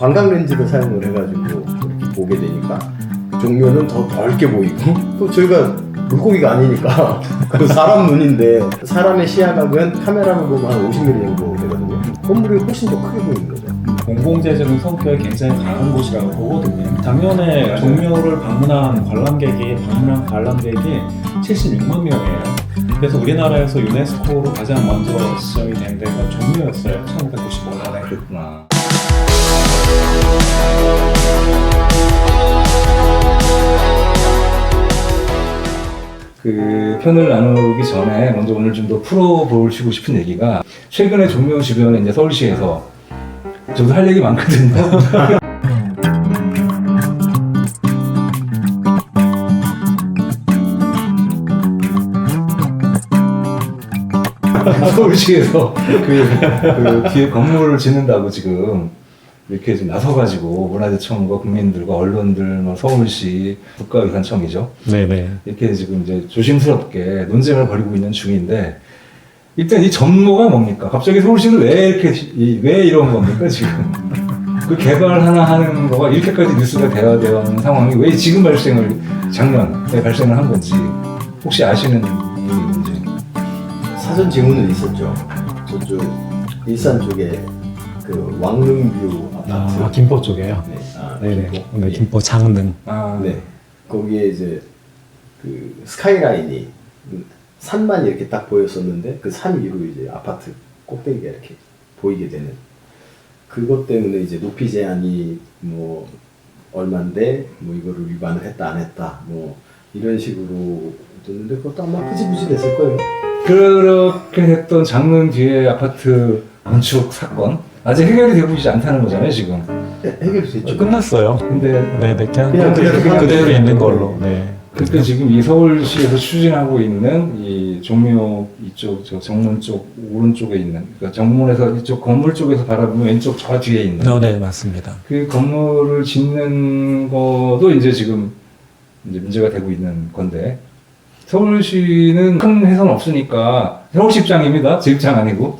광각 렌즈를 사용을 해가지고 이렇게 보게 되니까 종묘는 더 넓게 보이고 또 저희가 물고기가 아니니까 그 사람 눈인데 사람의 시야각은 카메라로 보면 한 50mm 정도 되거든요. 건물이 훨씬 더 크게 보이는 거죠. 공공재적인 성격이 굉장히 강한 곳이라고 보거든요. 작년에 종묘를 방문한 관람객이 76만 명이에요. 그래서 우리나라에서 유네스코로 가장 먼저 지정이 된 데가 종묘였어요. 1995년에. 그렇구나. 그 편을 나누기 전에 먼저 오늘 좀 더 풀어보시고 싶은 얘기가 최근에 종묘 주변에 이제 서울시에서 저도 할 얘기 많거든요. 서울시에서 그 뒤에 건물을 짓는다고 지금 이렇게 좀 나서가지고 문화재청과 국민들과 언론들, 뭐 서울시, 국가유산청이죠. 네네. 이렇게 지금 이제 조심스럽게 논쟁을 벌이고 있는 중인데 일단 이 전모가 뭡니까? 갑자기 서울시는 왜 이렇게 왜 이런 겁니까 지금? 그 개발 하나 하는 거가 이렇게까지 뉴스가 돼야 되는 상황이 왜 지금 작년에 발생을 한 건지 혹시 아시는 분이 있는지? 사전 징후는 있었죠. 저쪽 일산 쪽에 그 왕릉뷰 아파트. 김포 쪽에요? 네. 네네. 김포. 네, 김포 장릉. 네. 거기에 이제 그 스카이라인이 산만 이렇게 딱 보였었는데 그 산 위로 이제 아파트 꼭대기가 이렇게 보이게 되는 그것 때문에 이제 높이 제한이 뭐 얼만데 뭐 이거를 위반을 했다 안 했다 뭐 이런 식으로 됐는데 그것도 아마 흐지부지 됐을 거예요. 그렇게 했던 장릉 뒤에 아파트 건축 사건 아직 해결이 되고 있지 않다는 거잖아요 지금. 네, 해결이 됐죠. 끝났어요. 근데 네네. 그냥 그대로 있는 걸로. 네. 그때 지금 이 서울시에서 추진하고 있는 이 종묘 이쪽 저 정문 쪽 오른쪽에 있는 그러니까 정문에서 이쪽 건물 쪽에서 바라보면 왼쪽 저 뒤에 있는 네, 맞습니다. 그 건물을 짓는 것도 이제 지금 이제 문제가 되고 있는 건데 서울시는 큰 해선 없으니까 서울시 입장입니다. 제 입장 아니고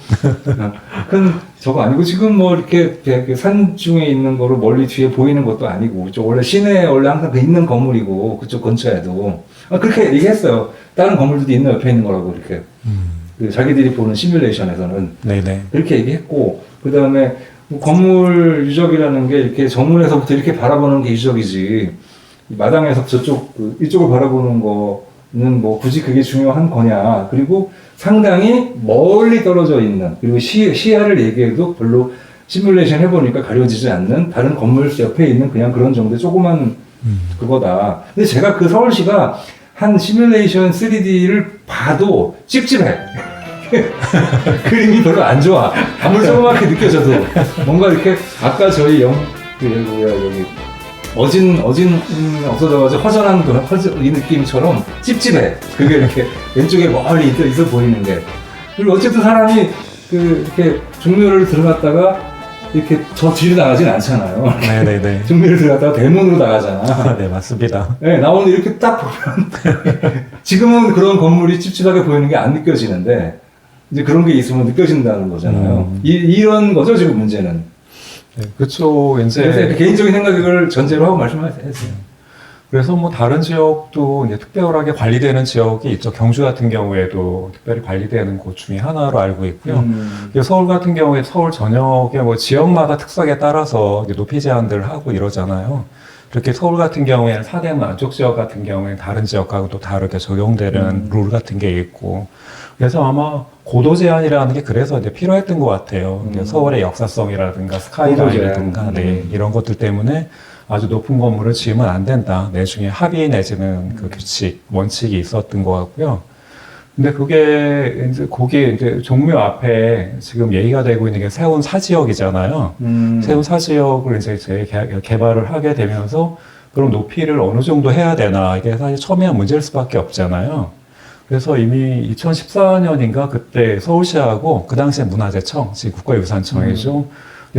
큰 저거 아니고 지금 뭐 이렇게 산 중에 있는 거로 멀리 뒤에 보이는 것도 아니고 저 원래 시내에 원래 항상 그 있는 건물이고 그쪽 근처에도 그렇게 얘기했어요. 다른 건물들도 있는 옆에 있는 거라고 이렇게 그 자기들이 보는 시뮬레이션에서는 네네. 그렇게 얘기했고 그 다음에 건물 유적이라는 게 이렇게 정문에서부터 이렇게 바라보는 게 유적이지 마당에서 저쪽 이쪽을 바라보는 거는 뭐 굳이 그게 중요한 거냐. 그리고 상당히 멀리 떨어져 있는 그리고 시야를 얘기해도 별로 시뮬레이션 해보니까 가려지지 않는 다른 건물 옆에 있는 그냥 그런 정도의 조그만 그거다. 근데 제가 그 서울시가 한 시뮬레이션 3D를 봐도 찝찝해. 그림이 별로 안 좋아. 아무리 조그맣게 느껴져도 뭔가 이렇게 아까 저희 여기 어진 없어져가지고 허전한 이 느낌처럼 찝찝해. 그게 이렇게 왼쪽에 멀리 있어 보이는 게. 그리고 어쨌든 사람이 이렇게 종묘를 들어갔다가 이렇게 저 뒤로 나가진 않잖아요. 네네네. 종묘를 들어갔다가 대문으로 나가잖아. 네, 맞습니다. 네, 나오는 이렇게 딱 보면 지금은 그런 건물이 찝찝하게 보이는 게 안 느껴지는데 이제 그런 게 있으면 느껴진다는 거잖아요. 이런 거죠 지금 문제는. 네, 그쵸. 그래서 이제 개인적인 생각을 전제로 하고 말씀하세요. 그래서 뭐 다른 지역도 이제 특별하게 관리되는 지역이 있죠. 경주 같은 경우에도 특별히 관리되는 곳 중에 하나로 알고 있고요. 서울 같은 경우에 서울 전역에 뭐 지역마다 특성에 따라서 이제 높이 제한들을 하고 이러잖아요. 이렇게 서울 같은 경우에는 사대문 안쪽 지역 같은 경우에는 다른 지역하고 또 다르게 적용되는 룰 같은 게 있고. 그래서 아마 고도 제한이라는 게 그래서 이제 필요했던 것 같아요. 서울의 역사성이라든가 스카이라인이라든가 네, 이런 것들 때문에 아주 높은 건물을 지으면 안 된다. 내중에 합의 내지는 그 규칙, 원칙이 있었던 것 같고요. 근데 그게 이제 거기 이제 종묘 앞에 지금 얘기가 되고 있는 게 세운 사지역이잖아요. 세운 사지역을 이제 개발을 하게 되면서 그럼 높이를 어느 정도 해야 되나 이게 사실 처음에는 문제일 수밖에 없잖아요. 그래서 이미 2014년인가 그때 서울시하고 그 당시에 문화재청, 지금 국가유산청이죠.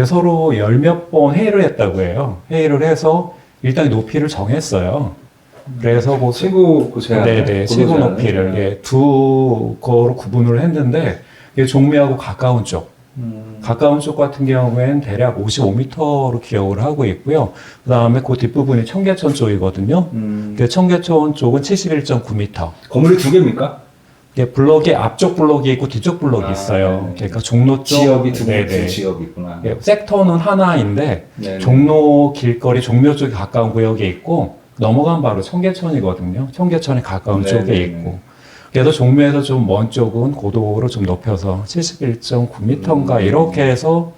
서로 열 몇 번 회의를 했다고 해요. 회의를 해서 일단 높이를 정했어요. 그래서 뭐 최고 제한, 네네 최고 높이를 두 거로 구분을 했는데 이게 종묘하고 가까운 쪽 가까운 쪽 같은 경우에는 대략 55m로 기억을 하고 있고요. 그 다음에 그 뒷부분이 청계천 쪽이거든요. 그 청계천 쪽은 71.9m. 건물이 두 개입니까? 이게 블록이 앞쪽 블록이 있고 뒤쪽 블록이 있어요. 네. 그러니까 종로 쪽 지역이 두 개, 네네. 지역이 있구나. 예, 섹터는 하나인데 네네. 종로 길거리 종묘 쪽에 가까운 구역에 있고 넘어가면 바로 청계천이거든요. 청계천에 가까운 네네네. 쪽에 있고 그래서 종묘에서 좀 먼 쪽은 고도로 좀 높여서 71.9m인가 이렇게 해서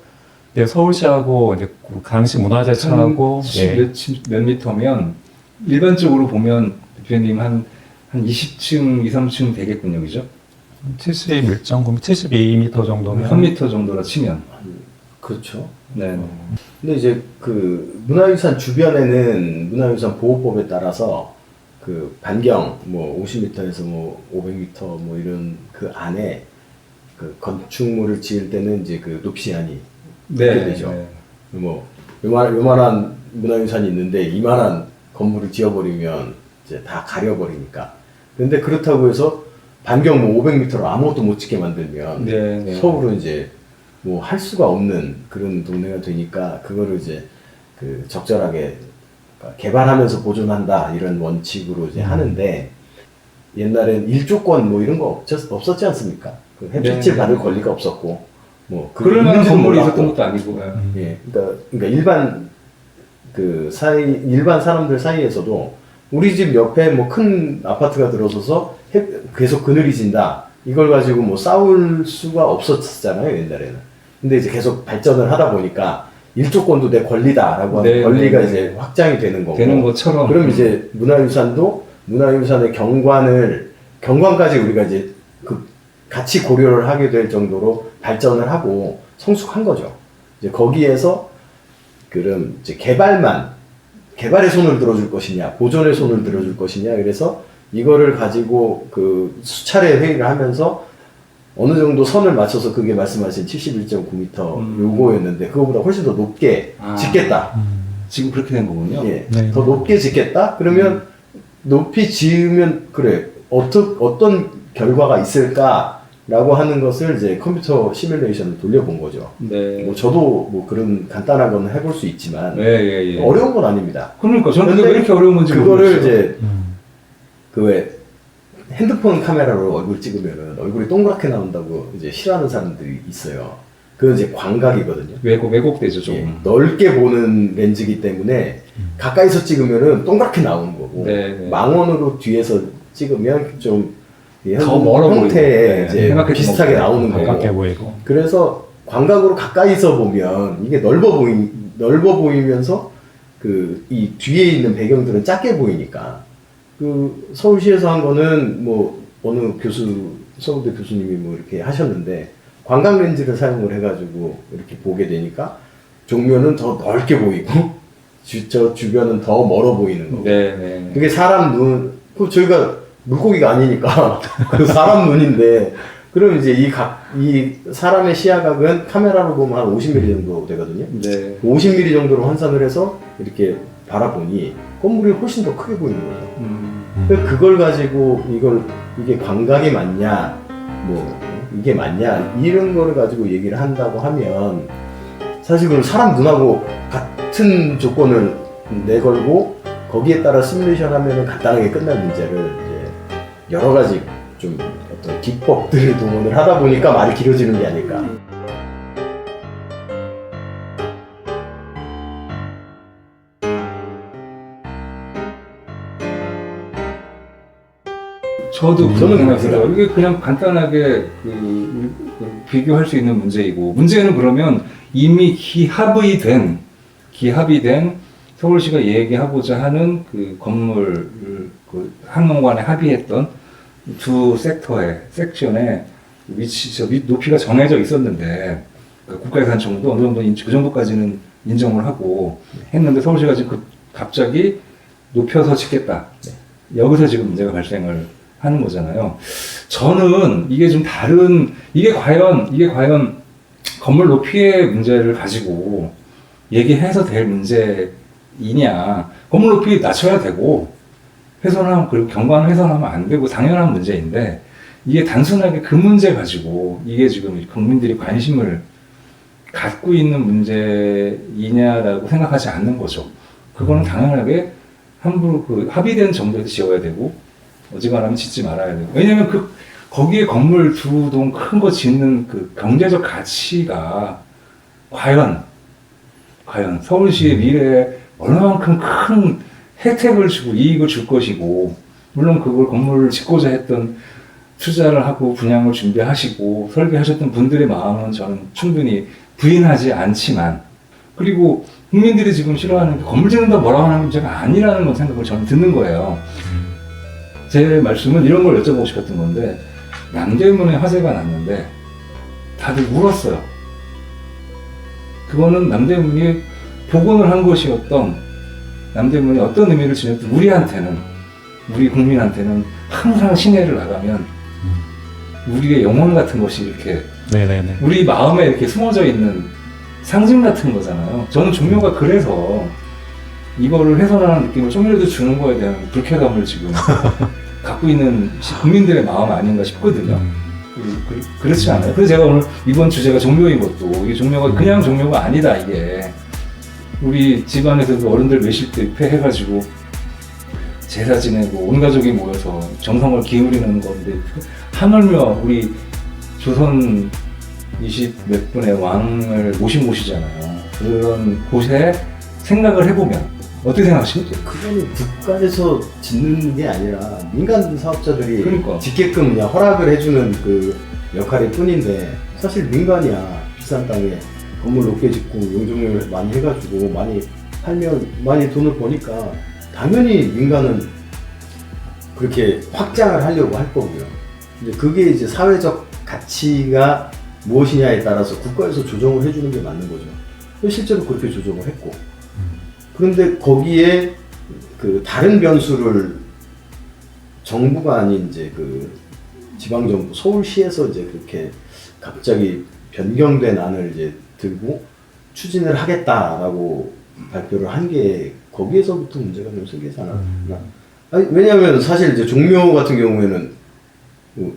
이제 서울시하고 이제 그 당시 문화재청하고 예. 몇 미터면 일반적으로 보면 대표님 한 20층, 2, 3층 되겠군요, 그죠? 71.9m, 72m 정도면 3m 정도라 치면. 그렇죠. 네. 근데 이제 그 문화유산 주변에는 문화유산 보호법에 따라서 그 반경 뭐 50m에서 뭐 500m 뭐 이런 그 안에 그 건축물을 지을 때는 이제 그 높이 제한이 있게 되죠. 네. 뭐 요만한 문화유산이 있는데 이만한 건물을 지어버리면 이제 다 가려버리니까. 근데 그렇다고 해서 반경 뭐 500m로 아무것도 못 짓게 만들면 네. 서울은 이제 뭐 할 수가 없는 그런 동네가 되니까 그거를 이제 그 적절하게 개발하면서 보존한다 이런 원칙으로 이제 하는데 옛날엔 일조권 뭐 이런 거 없었지 않습니까? 그 햇빛을 네. 받을 권리가 없었고 뭐 그게 그럴 만한 있는지도 건물이 몰랐고. 있었던 것도 아니고. 예, 그러니까 일반 그 일반 사람들 사이에서도 우리 집 옆에 뭐 큰 아파트가 들어서서 계속 그늘이 진다 이걸 가지고 뭐 싸울 수가 없었잖아요 옛날에는. 근데 이제 계속 발전을 하다 보니까 일조권도 내 권리다라고 하는 네, 권리가 네, 이제 확장이 되는 거고. 되는 것처럼. 그럼 이제 문화유산도 문화유산의 경관까지 우리가 이제 그 같이 고려를 하게 될 정도로 발전을 하고 성숙한 거죠. 이제 거기에서 그럼 이제 개발의 손을 들어줄 것이냐, 보존의 손을 들어줄 것이냐, 그래서 이거를 가지고 그 수차례 회의를 하면서 어느 정도 선을 맞춰서 그게 말씀하신 71.9m 요거였는데 그거보다 훨씬 더 높게 짓겠다. 지금 그렇게 된 거군요. 예, 네. 더 높게 짓겠다? 그러면 높이 지으면 그래 어떤 결과가 있을까라고 하는 것을 이제 컴퓨터 시뮬레이션을 돌려본 거죠. 네. 뭐 저도 뭐 그런 간단한 건 해볼 수 있지만 예. 어려운 건 아닙니다. 그러니까 저는 그게 근데 왜 이렇게 어려운 건지 그거를 모르겠어요. 이제 그 왜 핸드폰 카메라로 얼굴 찍으면은 얼굴이 동그랗게 나온다고 이제 싫어하는 사람들이 있어요. 그건 이제 광각이거든요. 왜곡되죠, 조금. 예, 넓게 보는 렌즈이기 때문에 가까이서 찍으면은 동그랗게 나오는 거고 네. 망원으로 뒤에서 찍으면 좀 더 멀어 보이고. 형태에 네, 이제 생각했던 비슷하게 것보다 나오는 가깝게 거고. 보이고 그래서 광각으로 가까이서 보면 이게 넓어 보이면서 그 이 뒤에 있는 배경들은 작게 보이니까 그 서울시에서 한 거는 뭐 어느 서울대 교수님이 뭐 이렇게 하셨는데 광각 렌즈를 사용을 해가지고 이렇게 보게 되니까 종묘는 더 넓게 보이고 저 주변은 더 멀어 보이는 거고. 네. 그게 사람 눈, 저희가 물고기가 아니니까 그 사람 눈인데 그럼 이제 이 사람의 시야각은 카메라로 보면 한 50mm 정도 되거든요. 네. 50mm 정도로 환산을 해서 이렇게 바라보니 건물이 훨씬 더 크게 보이는 거죠. 그걸 가지고 이게 광각이 맞냐, 뭐 이게 맞냐 이런 거를 가지고 얘기를 한다고 하면 사실 그럼 사람 눈하고 같은 조건을 내걸고 거기에 따라 시뮬레이션 하면은 간단하게 끝날 문제를 이제 여러 가지 좀 어떤 기법들을 동원을 하다 보니까 말이 길어지는 게 아닐까. 저도 저는 그렇게 그렇게 생각해요. 이게 그냥 간단하게 비교할 수 있는 문제이고, 문제는 그러면 이미 기합이 된 서울시가 얘기하고자 하는 그 건물, 그 항공관에 합의했던 두 섹션의 높이가 정해져 있었는데, 그러니까 국가에서 한 정도, 어느 정도 그 정도까지는 인정을 하고 했는데 서울시가 지금 갑자기 높여서 짓겠다. 여기서 지금 문제가 발생을 하는 거잖아요. 저는 이게 좀 이게 과연 건물 높이의 문제를 가지고 얘기해서 될 문제이냐. 건물 높이 낮춰야 되고, 그리고 경관을 훼손하면 안 되고 당연한 문제인데, 이게 단순하게 그 문제 가지고 이게 지금 국민들이 관심을 갖고 있는 문제이냐라고 생각하지 않는 거죠. 그거는 당연하게 함부로 그 합의된 정도에서 지어야 되고 어지간하면 짓지 말아야 되고 왜냐면 거기에 건물 두 동 큰 거 짓는 그 경제적 가치가 과연 서울시의 미래에 얼마만큼 큰 혜택을 주고 이익을 줄 것이고 물론 그걸 건물을 짓고자 했던 투자를 하고 분양을 준비하시고 설계하셨던 분들의 마음은 저는 충분히 부인하지 않지만 그리고 국민들이 지금 싫어하는 게 건물 짓는다 뭐라고 하는 문제가 아니라는 건 생각을 저는 듣는 거예요. 제 말씀은 이런 걸 여쭤보고 싶었던 건데 남대문에 화재가 났는데 다들 울었어요. 그거는 남대문이 복원을 한 것이었던 남대문이 어떤 의미를 지녔든 우리 국민한테는 항상 시내를 나가면 우리의 영혼 같은 것이 이렇게 네네네. 우리 마음에 이렇게 숨어져 있는 상징 같은 거잖아요. 저는 종묘가 그래서 이거를 훼손하는 느낌을 좀이라도 주는 거에 대한 불쾌감을 지금 갖고 있는 국민들의 마음 아닌가 싶거든요. 그렇지 않아요? 그래서 제가 오늘 이번 주제가 종묘인 것도 이게 종묘가 그냥 종묘가 아니다 이게 우리 집안에서도 어른들 매실 때 입회해가지고 제사 지내고 온 가족이 모여서 정성을 기울이는 건데 하물며 우리 조선 20 몇 분의 왕을 모시잖아요. 그런 곳에 생각을 해보면 어떻게 생각하십니까? 그거는 국가에서 짓는 게 아니라 민간 사업자들이 그러니까. 짓게끔 그냥 허락을 해주는 그 역할일 뿐인데 사실 민간이야 비싼 땅에 건물 높게 짓고 용적률 많이 해가지고 많이 팔면 많이 돈을 버니까 당연히 민간은 그렇게 확장을 하려고 할 거고요. 이제 그게 이제 사회적 가치가 무엇이냐에 따라서 국가에서 조정을 해주는 게 맞는 거죠. 실제로 그렇게 조정을 했고. 그런데 거기에 그 다른 변수를 정부가 아닌 이제 그 지방정부, 서울시에서 이제 그렇게 갑자기 변경된 안을 이제 들고 추진을 하겠다라고 발표를 한 게 거기에서부터 문제가 좀 생기지 않았나. 아니, 왜냐하면 사실 이제 종묘 같은 경우에는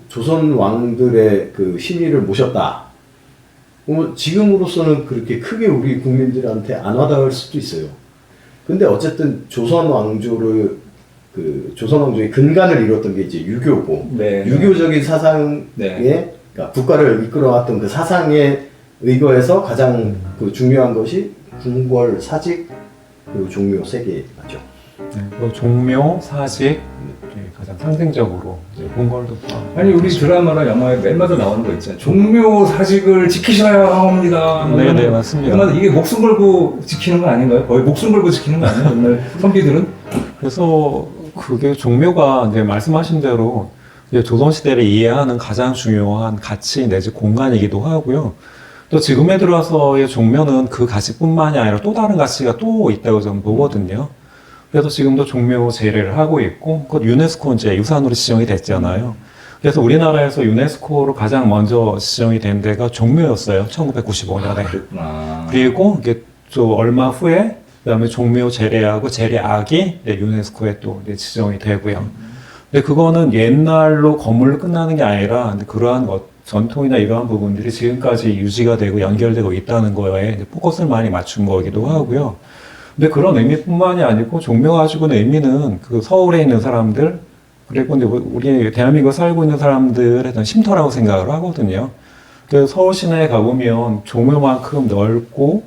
조선 왕들의 그 신의를 모셨다. 지금으로서는 그렇게 크게 우리 국민들한테 안 와닿을 수도 있어요. 근데 어쨌든 조선 왕조의 근간을 이뤘던 게 이제 유교고, 네. 유교적인 사상에, 네. 그러니까 국가를 이끌어왔던 그 사상에 의거해서 가장 그 중요한 것이 궁궐, 사직, 그리고 종묘 세 개 맞죠. 네, 그리고 종묘, 사직 가장 상징적으로 이제 궁궐도 포함. 아니 우리 드라마나 영화에 매일마다 나오는 거 있잖아요. 종묘 사직을 지키셔야 합니다. 네네 맞습니다. 매일마다 이게 목숨 걸고 지키는 거 아닌가요? 거의 목숨 걸고 지키는 거 아니에요? 옛날 선비들은? 그래서 그게 종묘가 이제 말씀하신 대로 이제 조선시대를 이해하는 가장 중요한 가치 내지 공간이기도 하고요. 또 지금에 들어서의 종묘는 그 가치뿐만이 아니라 또 다른 가치가 또 있다고 저는 보거든요. 그래서 지금도 종묘 제례를 하고 있고, 그 유네스코 이제 유산으로 지정이 됐잖아요. 그래서 우리나라에서 유네스코로 가장 먼저 지정이 된 데가 종묘였어요. 1995년에. 그랬구나. 그리고 이게 또 얼마 후에 그다음에 종묘 제례하고 제례악이 유네스코에 또 지정이 되고요. 근데 그거는 옛날로 건물로 끝나는 게 아니라 그러한 전통이나 이러한 부분들이 지금까지 유지가 되고 연결되고 있다는 거에 포커스를 많이 맞춘 거기도 하고요. 근데 그런 의미뿐만이 아니고 종묘가 가지고 있는 의미는 그 서울에 있는 사람들 그리고 우리 대한민국에 살고 있는 사람들의 어떤 쉼터라고 생각을 하거든요. 그래서 서울 시내에 가보면 종묘만큼 넓고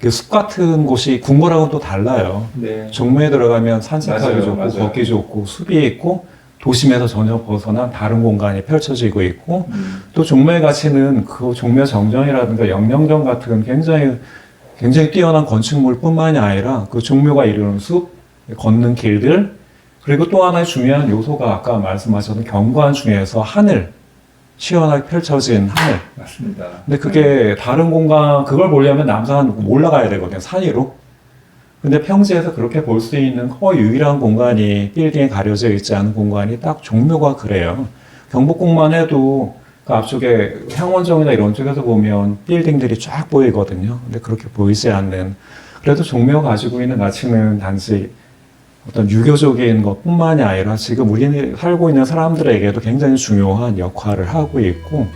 숲 같은 곳이 궁궐하고는 또 달라요. 네. 종묘에 들어가면 산책하기 맞아요, 좋고 맞아요. 걷기 좋고 숲이 있고 도심에서 전혀 벗어난 다른 공간이 펼쳐지고 있고 또 종묘의 가치는 그 종묘 정전이라든가 영령정 같은 굉장히 뛰어난 건축물뿐만이 아니라 그 종묘가 이루는 숲, 걷는 길들 그리고 또 하나의 중요한 요소가 아까 말씀하셨던 경관 중에서 하늘 시원하게 펼쳐진 하늘. 맞습니다. 근데 그게 다른 공간 그걸 보려면 남산 올라가야 되거든요. 산 위로. 근데 평지에서 그렇게 볼 수 있는 거의 유일한 공간이 빌딩에 가려져 있지 않은 공간이 딱 종묘가 그래요. 경복궁만 해도 그 앞쪽에 향원정이나 이런 쪽에서 보면 빌딩들이 쫙 보이거든요. 근데 그렇게 보이지 않는. 그래도 종묘가 가지고 있는 가치는 단지 어떤 유교적인 것뿐만이 아니라 지금 우리 살고 있는 사람들에게도 굉장히 중요한 역할을 하고 있고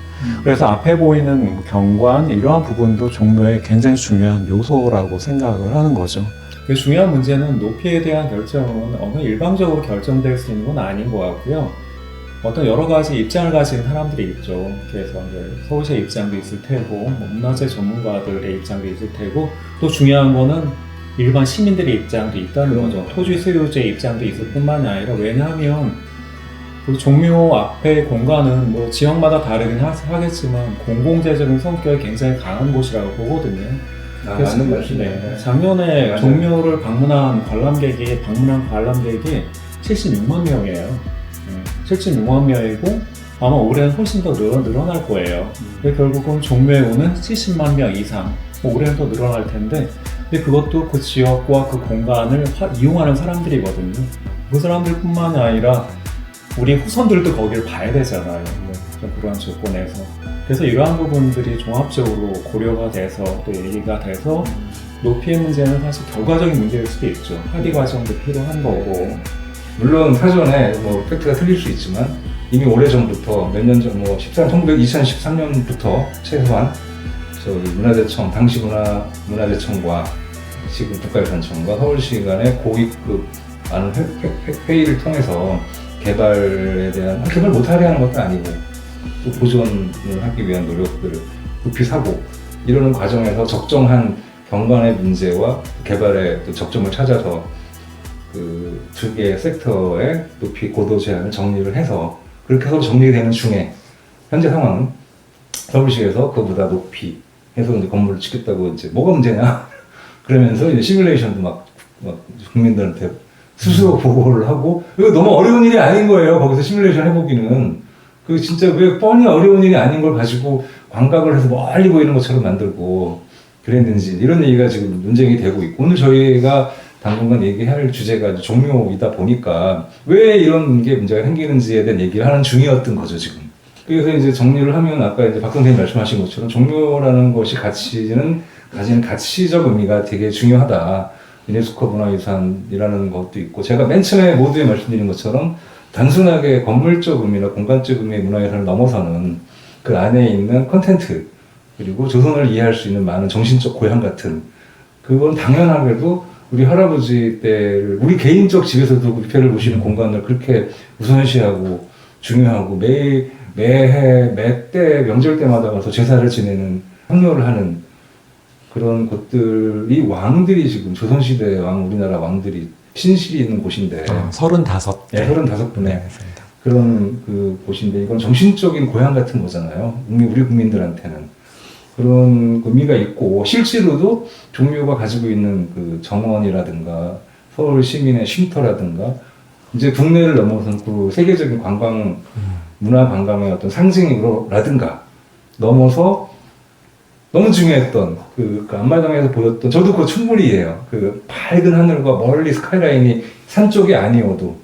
그래서 앞에 보이는 경관 이러한 부분도 종묘의 굉장히 중요한 요소라고 생각을 하는 거죠. 그 중요한 문제는 높이에 대한 결정은 어느 일방적으로 결정될 수 있는 건 아닌 것 같고요. 어떤 여러 가지 입장을 가진 사람들이 있죠. 그래서 이제 서울시의 입장도 있을 테고, 뭐 문화재 전문가들의 입장도 있을 테고, 또 중요한 거는 일반 시민들의 입장도 있다는 거죠. 토지 소유주의 입장도 있을 뿐만이 아니라 왜냐하면 그 종묘 앞의 공간은 뭐 지역마다 다르긴 하겠지만 공공재적인 성격이 굉장히 강한 곳이라고 보거든요. 그래서 맞는 말씀이에요. 네, 작년에 맞아요. 종묘를 방문한 관람객이 76만 명이에요. 76만 명이고 아마 올해는 훨씬 더 늘어날 거예요. 근데 결국은 종묘에 오는 70만 명 이상, 뭐 올해는 더 늘어날 텐데, 근데 그것도 그 지역과 그 공간을 이용하는 사람들이거든요. 그 사람들뿐만이 아니라 우리 후손들도 거기를 봐야 되잖아요. 좀 그러한 조건에서. 그래서 이러한 부분들이 종합적으로 고려가 돼서 또 얘기가 돼서 높이의 문제는 사실 결과적인 문제일 수도 있죠. 합의 과정도 필요한 거고. 물론 사전에 뭐 팩트가 틀릴 수 있지만 이미 오래전부터 몇 년 전, 뭐 2013년부터 최소한 저희 문화재청, 당시 문화재청과 지금 국가유산청과 서울시 간의 고위급 많은 회의를 통해서 개발에 대한, 개발 못하게 하는 것도 아니고 또 보존을 하기 위한 노력들을 급히 사고 이러는 과정에서 적정한 경관의 문제와 개발의 또 적점을 찾아서 그 두 개의 섹터의 높이 고도 제한을 정리를 해서 그렇게 해서 정리되는 중에 현재 상황은 서울시에서 그보다 높이 해서 이제 건물을 짓겠다고 이제 뭐가 문제냐 그러면서 이제 시뮬레이션도 막 국민들한테 스스로 보고를 하고 이거 너무 어려운 일이 아닌 거예요. 거기서 시뮬레이션 해보기는 그 진짜 왜 뻔히 어려운 일이 아닌 걸 가지고 광각을 해서 멀리 보이는 것처럼 만들고 그랬는지 이런 얘기가 지금 논쟁이 되고 있고 오늘 저희가 당분간 얘기할 주제가 종묘이다 보니까 왜 이런 게 문제가 생기는지에 대한 얘기를 하는 중이었던 거죠 지금. 그래서 이제 정리를 하면 아까 이제 박 선생님 말씀하신 것처럼 종묘라는 것이 가지는 가치적 의미가 되게 중요하다. 유네스코 문화유산이라는 것도 있고 제가 맨 처음에 모두에 말씀드린 것처럼 단순하게 건물적 의미나 공간적 의미의 문화유산을 넘어서는 그 안에 있는 콘텐츠 그리고 조선을 이해할 수 있는 많은 정신적 고향 같은 그건 당연하게도 우리 할아버지 때를 우리 개인적 집에서도 뷔페를 보시는 공간을 그렇게 우선시하고 중요하고 매해 매때 명절 때마다 가서 제사를 지내는 향료를 하는 그런 곳들이 왕들이 지금 조선시대 우리나라 왕들이 신실이 있는 곳인데 35대. 네, 35분의 그런 그 곳인데 이건 정신적인 고향 같은 거잖아요. 우리 국민들한테는. 그런 의미가 있고 실제로도 종묘가 가지고 있는 그 정원이라든가 서울 시민의 쉼터라든가 이제 국내를 넘어선 그 세계적인 관광 문화 관광의 어떤 상징으로라든가 넘어서 너무 중요했던 그 앞마당에서 보였던 저도 그거 충분히 이해해요. 그 밝은 하늘과 멀리 스카이라인이 산 쪽이 아니어도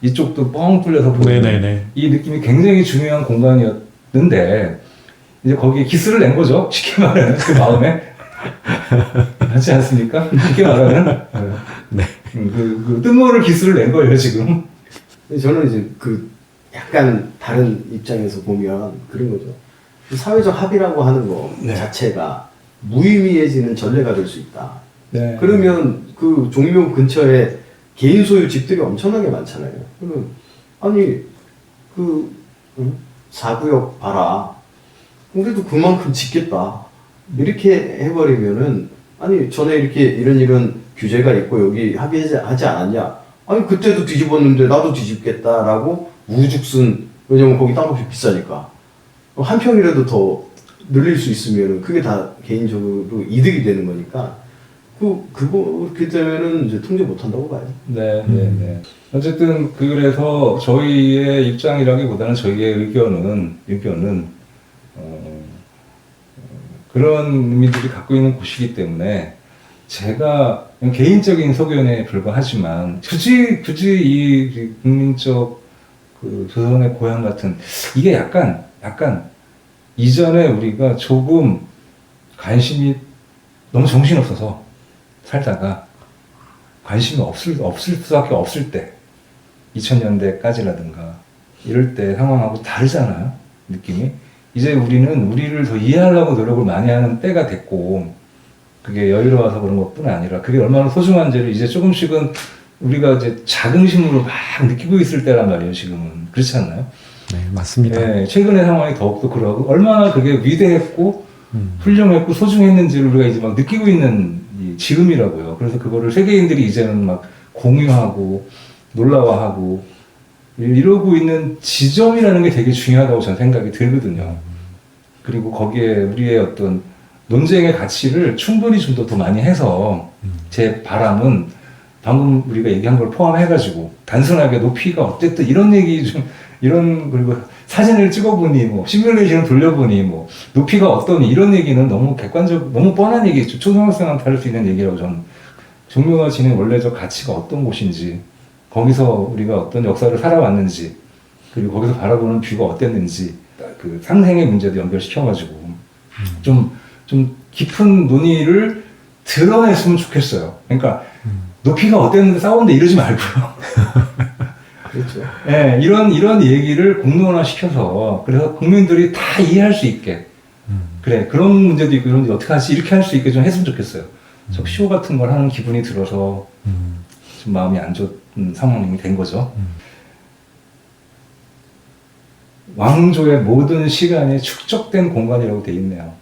이쪽도 뻥 뚫려서 보이는 네네네. 이 느낌이 굉장히 중요한 공간이었는데 이제 거기에 기스를 낸 거죠. 쉽게 말하면 그 마음에 맞지 않습니까? 쉽게 말하면 네. 그 뜬모를 기스를 낸 거예요 지금. 저는 이제 그 약간 다른 입장에서 보면 그런 거죠. 사회적 합의라고 하는 거 자체가 무의미해지는 전례가 될 수 있다. 네. 그러면 그 종묘 근처에 개인 소유 집들이 엄청나게 많잖아요. 그러면 아니 그 4구역 봐라. 그래도 그만큼 짓겠다. 이렇게 해버리면은 아니 전에 이렇게 이런 규제가 있고 여기 합의하지 않았냐? 아니 그때도 뒤집었는데 나도 뒤집겠다라고 우죽순 왜냐면 거기 땅값이 비싸니까 한 평이라도 더 늘릴 수 있으면은 그게 다 개인적으로 이득이 되는 거니까 그렇게 되면은 이제 통제 못 한다고 봐요. 네. 어쨌든 그래서 저희의 입장이라기보다는 저희의 의견은 그런 의미들이 갖고 있는 곳이기 때문에 제가 개인적인 소견에 불과하지만 굳이 이 국민적 그 조선의 고향 같은 이게 약간 이전에 우리가 조금 관심이 너무 정신없어서 살다가 관심이 없을 수밖에 없을 때 2000년대까지라든가 이럴 때 상황하고 다르잖아요. 느낌이. 이제 우리는 우리를 더 이해하려고 노력을 많이 하는 때가 됐고 그게 여유로워서 그런 것뿐 아니라 그게 얼마나 소중한지를 이제 조금씩은 우리가 이제 자긍심으로 막 느끼고 있을 때란 말이에요. 지금은. 그렇지 않나요? 네, 맞습니다. 네, 최근의 상황이 더욱더 그러고 얼마나 그게 위대했고 훌륭했고 소중했는지를 우리가 이제 막 느끼고 있는 이 지금이라고요. 그래서 그거를 세계인들이 이제는 막 공유하고 놀라워하고 이러고 있는 지점이라는 게 되게 중요하다고 저는 생각이 들거든요. 그리고 거기에 우리의 어떤 논쟁의 가치를 충분히 좀 더 많이 해서 제 바람은 방금 우리가 얘기한 걸 포함해가지고 단순하게 높이가 어쨌든 이런 얘기 좀 이런 그리고 사진을 찍어보니 뭐 시뮬레이션을 돌려보니 뭐 높이가 어떠니 이런 얘기는 너무 객관적 너무 뻔한 얘기죠. 초등학생한테 할 수 있는 얘기라고 저는 종묘가 지닌 원래적 가치가 어떤 곳인지 거기서 우리가 어떤 역사를 살아왔는지 그리고 거기서 바라보는 뷰가 어땠는지 그 상생의 문제도 연결시켜가지고 좀 깊은 논의를 드러냈으면 좋겠어요. 그러니까 높이가 어땠는데 싸웠는데 이러지 말고요. 그렇죠. 네, 이런 얘기를 공론화 시켜서 그래서 국민들이 다 이해할 수 있게 그래 그런 문제도 있고 이런 문제 어떻게 하지 이렇게 할 수 있게 좀 했으면 좋겠어요. 저 쇼 같은 걸 하는 기분이 들어서 좀 마음이 안 좋은 상황이 된 거죠. 왕조의 모든 시간이 축적된 공간이라고 돼 있네요.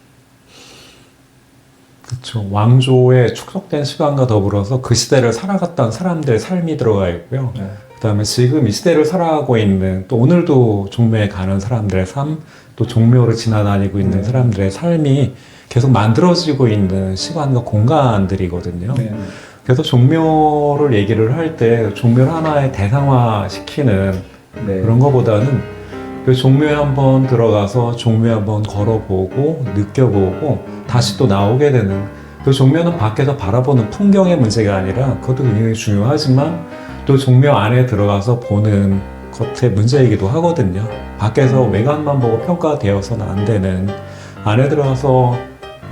그렇죠. 왕조의 축적된 시간과 더불어서 그 시대를 살아갔던 사람들의 삶이 들어가 있고요. 네. 그다음에 지금 이 시대를 살아가고 있는 또 오늘도 종묘에 가는 사람들의 삶, 또 종묘를 지나다니고 있는 사람들의 삶이 계속 만들어지고 있는 시간과 공간들이거든요. 네. 그래서 종묘를 얘기를 할 때 종묘를 하나의 대상화시키는 네. 그런 것보다는 그 종묘에 한번 들어가서 종묘에 한번 걸어보고 느껴보고 다시 또 나오게 되는 그 종묘는 밖에서 바라보는 풍경의 문제가 아니라 그것도 굉장히 중요하지만 또 종묘 안에 들어가서 보는 것의 문제이기도 하거든요. 밖에서 외관만 보고 평가되어서는 안 되는 안에 들어가서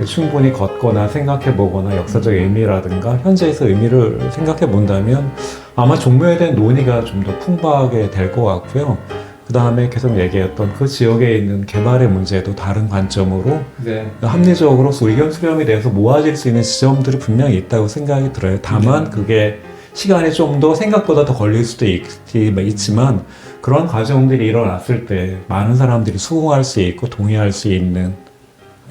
충분히 걷거나 생각해 보거나 역사적 의미라든가 현재에서 의미를 생각해 본다면 아마 종묘에 대한 논의가 좀 더 풍부하게 될 것 같고요. 그 다음에 계속 얘기했던 그 지역에 있는 개발의 문제도 다른 관점으로 네. 합리적으로 의견 수렴이 돼서 모아질 수 있는 지점들이 분명히 있다고 생각이 들어요. 다만 그게 시간이 좀 더 생각보다 더 걸릴 수도 있지만 그런 과정들이 일어났을 때 많은 사람들이 수긍할 수 있고 동의할 수 있는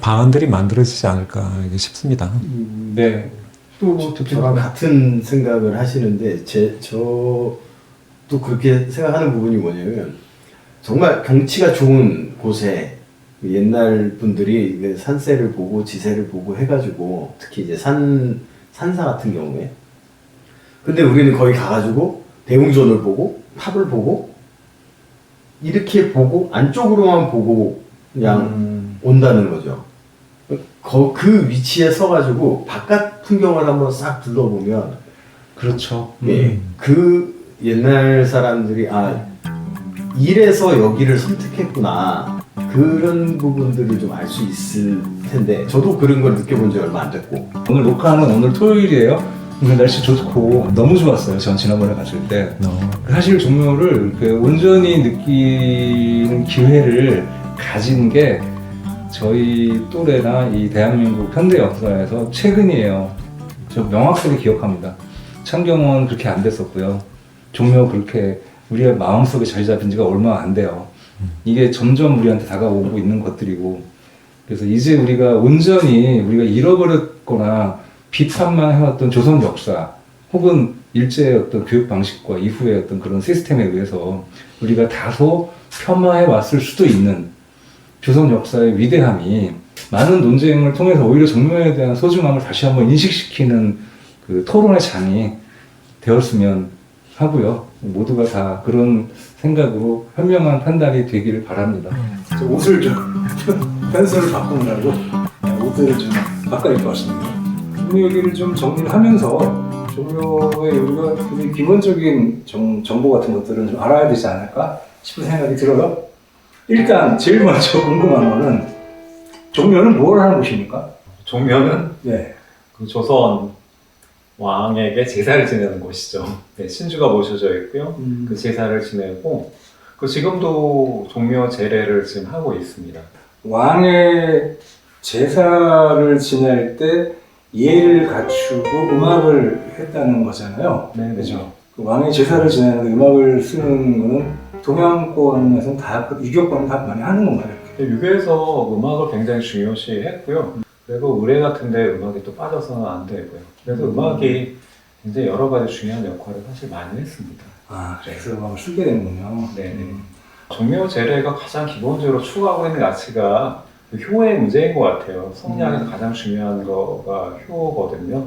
방안들이 만들어지지 않을까 싶습니다. 네. 또뭐 저랑 같은 생각을 하시는데 저도 그렇게 생각하는 부분이 뭐냐면 정말 경치가 좋은 곳에 옛날 분들이 산세를 보고 지세를 보고 해가지고 특히 이제 산사 같은 경우에 근데 우리는 거기 가가지고 대웅전을 보고 탑을 보고 이렇게 보고 안쪽으로만 보고 그냥 온다는 거죠. 그 위치에 서가지고 바깥 풍경을 한번 싹 둘러보면 그렇죠. 예, 그 옛날 사람들이 이래서 여기를 선택했구나 그런 부분들을 좀 알 수 있을 텐데 저도 그런 걸 느껴본 지 얼마 안 됐고 오늘 녹화하는 오늘 토요일이에요. 오늘 날씨 좋고 너무 좋았어요. 전 지난번에 갔을 때 사실 종묘를 온전히 느끼는 기회를 가진 게 저희 또래나 이 대한민국 현대 역사에서 최근이에요. 저 명확하게 기억합니다. 창경은 그렇게 안 됐었고요. 종묘 그렇게 우리의 마음속에 자리 잡힌 지가 얼마 안 돼요. 이게 점점 우리한테 다가오고 있는 것들이고 그래서 이제 우리가 온전히 우리가 잃어버렸거나 비판만 해왔던 조선 역사 혹은 일제의 어떤 교육 방식과 이후의 어떤 그런 시스템에 의해서 우리가 다소 폄하해 왔을 수도 있는 조선 역사의 위대함이 많은 논쟁을 통해서 오히려 종묘에 대한 소중함을 다시 한번 인식시키는 그 토론의 장이 되었으면 하고요. 모두가 다 그런 생각으로 현명한 판단이 되기를 바랍니다. 저 옷을 좀 펜스를 바꾸느라고 옷들을 좀 바꿔야 될 것 같습니다. 종묘 얘기를 좀 정리를 하면서 종묘의 우리가 되게 기본적인 정보 같은 것들은 좀 알아야 되지 않을까 싶은 생각이 들어요. 일단 제일 먼저 궁금한 거는 종묘는 뭘 하는 곳입니까? 종묘는 네. 그 조선 왕에게 제사를 지내는 곳이죠. 네, 신주가 모셔져 있고요. 그 제사를 지내고 그 지금도 종묘 제례를 지금 하고 있습니다. 왕의 제사를 지낼 때 예를 갖추고 음악을 했다는 거잖아요. 네, 그죠? 그 왕의 제사를 지내는 음악을 쓰는 거는 동양권에서는 다 유교권은 다 많이 하는 건가요? 이렇게? 유교에서 음악을 굉장히 중요시했고요. 그리고 의례 같은데 음악이 또 빠져서는 안 되고요. 그래서 음악이 굉장히 여러 가지 중요한 역할을 사실 많이 했습니다. 아, 그래서 음악을 쓰게 되는군요. 네네. 종묘 제례가 가장 기본적으로 추구하고 있는 가치가 그 효의 문제인 것 같아요. 성리학에서 가장 중요한 거가 효거든요.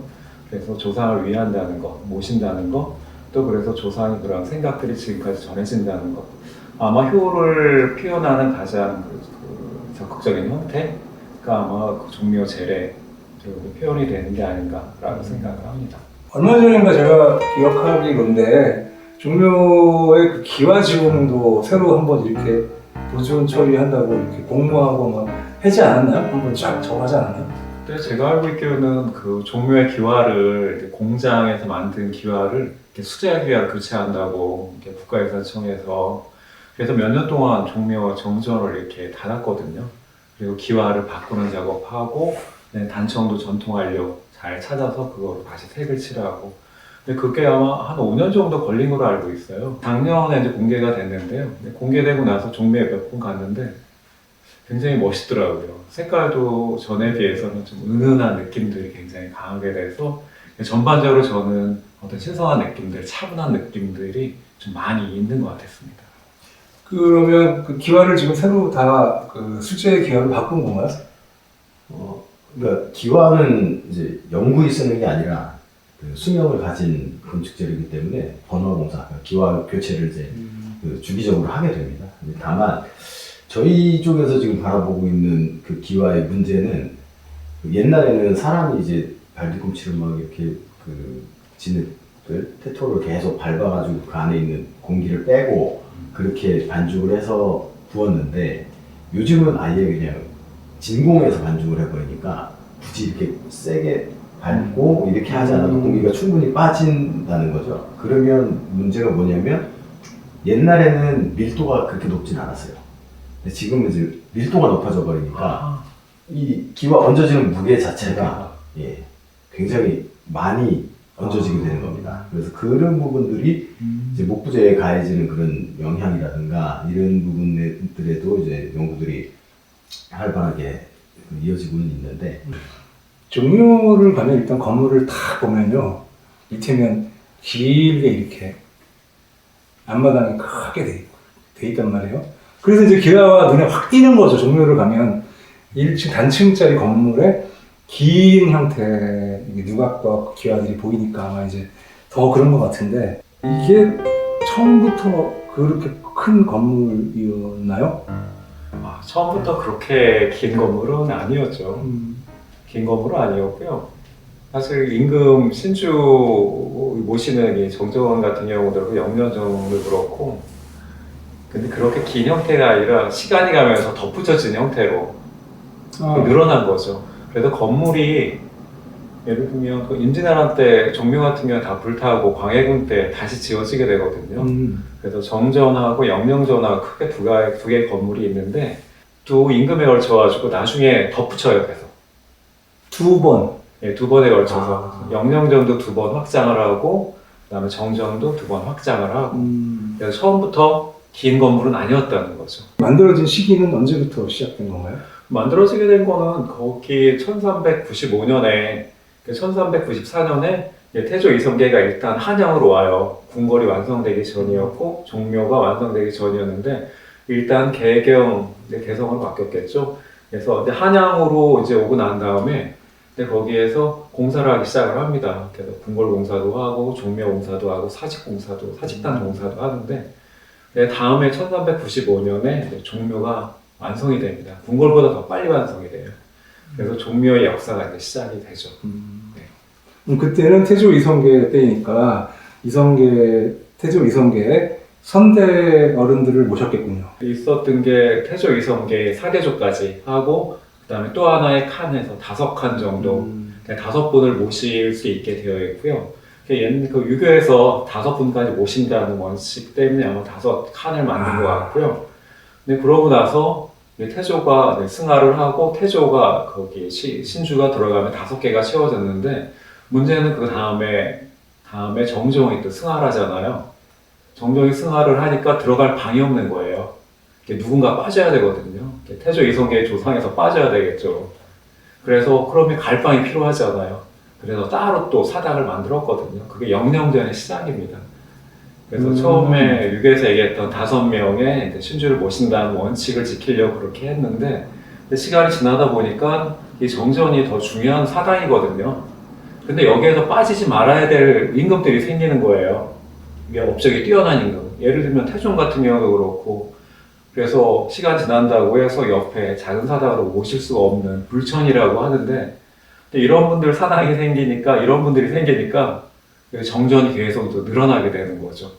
그래서 조상을 위한다는 거, 모신다는 거, 또 그래서 조상의 그런 생각들이 지금까지 전해진다는 것. 아마 효를 표현하는 가장 그 적극적인 형태가 아마 그 종묘 제례 표현이 되는 게 아닌가라고 생각을 합니다. 얼마 전인가 제가 기억하기로인데 종묘의 그 기와지공도 새로 한번 이렇게 보존 처리한다고 이렇게 공모하고 막 하지 않았나요? 한번 쫙 정하지 않았나요? 근데 제가 알고 있기로는 그 종묘의 기와를 이제 공장에서 만든 기와를 이렇게 수제 기와를 교체한다고 이렇게 국가유산청에서 그래서 몇 년 동안 종묘 정전을 이렇게 닫았거든요. 그리고 기와를 바꾸는 작업하고 네, 단청도 전통알료 잘 찾아서 그거로 다시 색을 칠하고 근데 그게 아마 한 5년 정도 걸린 걸로 알고 있어요. 작년에 이제 공개가 됐는데요. 공개되고 나서 종묘에 몇 번 갔는데 굉장히 멋있더라고요. 색깔도 전에 비해서는 좀 은은한 느낌들이 굉장히 강하게 돼서 전반적으로 저는 어떤 신선한 느낌들, 차분한 느낌들이 좀 많이 있는 것 같았습니다. 그러면 그 기와를 지금 새로 다 그 수제 기와로 바꾼 건가요? 그러니까 기와는 이제 영구히 쓰는 게 아니라 그 수명을 가진 건축재료이기 때문에 번화공사, 그러니까 기와 교체를 이제 그 주기적으로 하게 됩니다. 근데 다만 저희 쪽에서 지금 바라보고 있는 그 기와의 문제는 그 옛날에는 사람이 이제 발뒤꿈치를 막 이렇게 그 진흙을 테토를 계속 밟아가지고 그 안에 있는 공기를 빼고 그렇게 반죽을 해서 부었는데 요즘은 아예 그냥 진공에서 반죽을 해버리니까 굳이 이렇게 세게 밟고 이렇게 하지 않아도 공기가 충분히 빠진다는 거죠. 그러면 문제가 뭐냐면 옛날에는 밀도가 그렇게 높진 않았어요. 근데 지금은 이제 밀도가 높아져 버리니까 이 기와 얹어지는 무게 자체가 예, 굉장히 많이 얹어지게 되는 겁니다. 그래서 그런 부분들이 이제 목부재에 가해지는 그런 영향이라든가 이런 부분들에도 이제 연구들이 활발하게 이어지고는 있는데 종묘를 가면 일단 건물을 다 보면요 밑에면 길게 이렇게 앞마당이 크게 돼 있단 말이에요. 그래서 이제 기와가 눈에 확 띄는 거죠. 종묘를 가면 1층 단층짜리 건물에 긴 형태 누각과 기와들이 보이니까 아마 이제 더 그런 것 같은데 이게 처음부터 그렇게 큰 건물이었나요? 처음부터 그렇게 긴 건물은 아니었죠. 긴 건물은 아니었고요. 사실 임금 신주 모시는 이 정정원 같은 경우도 영년정도 그렇고 근데 그렇게 긴 형태가 아니라 시간이 가면서 덧붙여진 형태로 늘어난 거죠. 그래서 건물이 예를 들면 그 임진왜란 때 종묘 같은 경우는 다 불타고 광해군 때 다시 지어지게 되거든요. 그래서 정전하고 영령전하고 크게 두 개의 건물이 있는데 두 임금에 걸쳐가지고 나중에 덧붙여요. 계속 두 번. 예, 두 번에 걸쳐서 영령전도 두 번 확장을 하고 그다음에 정전도 두 번 확장을 하고 그래서 처음부터 긴 건물은 아니었다는 거죠. 만들어진 시기는 언제부터 시작된 건가요? 만들어지게 된 거는 거기 1395년에 1394년에 태조 이성계가 일단 한양으로 와요. 궁궐이 완성되기 전이었고 종묘가 완성되기 전이었는데 일단 개성으로 바뀌었겠죠. 그래서 이제 한양으로 이제 오고 난 다음에 근데 거기에서 공사를 하기 시작을 합니다. 그래서 궁궐 공사도 하고 종묘 공사도 하고 사직단 공사도 하는데 다음에 1395년에 종묘가 완성이 됩니다. 궁궐보다 더 빨리 완성이 돼요. 그래서 종묘의 역사가 이제 시작이 되죠. 그때는 태조 이성계 때니까 태조 이성계의 선대 어른들을 모셨겠군요. 있었던 게 태조 이성계 4대조까지 하고 그다음에 또 하나의 칸에서 5칸 정도 5분을 모실 수 있게 되어 있고요. 그 유교에서 5분까지 모신다는 원칙 때문에 아마 5칸을 만든 것 같고요. 근데 그러고 나서 태조가 승하를 하고 태조가 거기 신주가 들어가면 5개가 채워졌는데 문제는 그 다음에 정종이 또 승하를 하잖아요. 정종이 승하를 하니까 들어갈 방이 없는 거예요. 누군가 빠져야 되거든요. 태조 이성계의 조상에서 빠져야 되겠죠. 그래서 그러면 갈 방이 필요하잖아요. 그래서 따로 또 사당을 만들었거든요. 그게 영령전의 시작입니다. 그래서 처음에 유교에서 얘기했던 5명의 신주를 모신다는 원칙을 지키려고 그렇게 했는데 시간이 지나다 보니까 이 정전이 더 중요한 사당이거든요. 근데 여기에서 빠지지 말아야 될 임금들이 생기는 거예요. 이게 업적이 뛰어난 임금. 예를 들면 태종 같은 경우도 그렇고 그래서 시간 지난다고 해서 옆에 작은 사당으로 모실 수가 없는 불천이라고 하는데 이런 분들이 생기니까 정전이 계속 또 늘어나게 되는 거죠.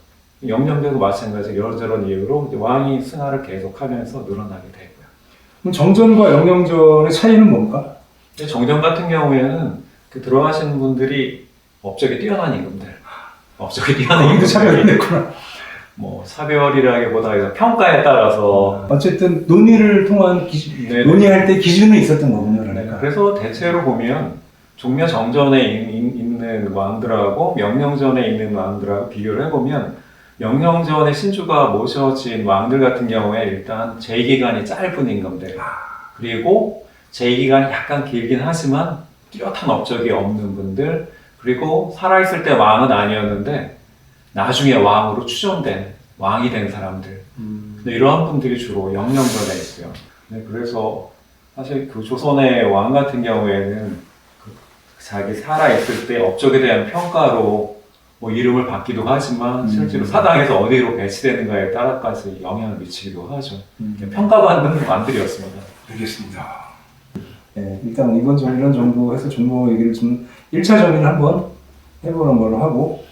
영령제도 마찬가지 이런저런 이유로 왕이 승하를 계속하면서 늘어나게 되고요. 그럼 정전과 영령전의 차이는 뭡니까? 정전 같은 경우에는 들어가시는 분들이 업적이 뛰어난 임금들, 거기도 차별이 됐구나. 뭐 사별이라기보다 평가에 따라서 어쨌든 논의를 통한 논의할 때 기준은 있었던 거군요. 그러니까. 그래서 대체로 보면 종묘 정전에 있는 왕들하고 명령전에 있는 왕들하고 비교를 해보면 명령전에 신주가 모셔진 왕들 같은 경우에 일단 재기간이 짧은 임금들 그리고 재기간이 약간 길긴 하지만 뚜렷한 업적이 없는 분들 그리고 살아있을 때 왕은 아니었는데 나중에 왕으로 추존된 왕이 된 사람들 이러한 분들이 주로 영령전에 있어요. 그래서 사실 그 조선의 왕 같은 경우에는 자기 살아있을 때 업적에 대한 평가로 뭐 이름을 받기도 하지만 실제로 사당에서 어디로 배치되는가에 따라까지 영향을 미치기도 하죠. 평가받는 왕들이었습니다. 알겠습니다. 네, 일단 이런 정도 해서 종묘 얘기를 좀 1차 정리를 한번 해보는 걸로 하고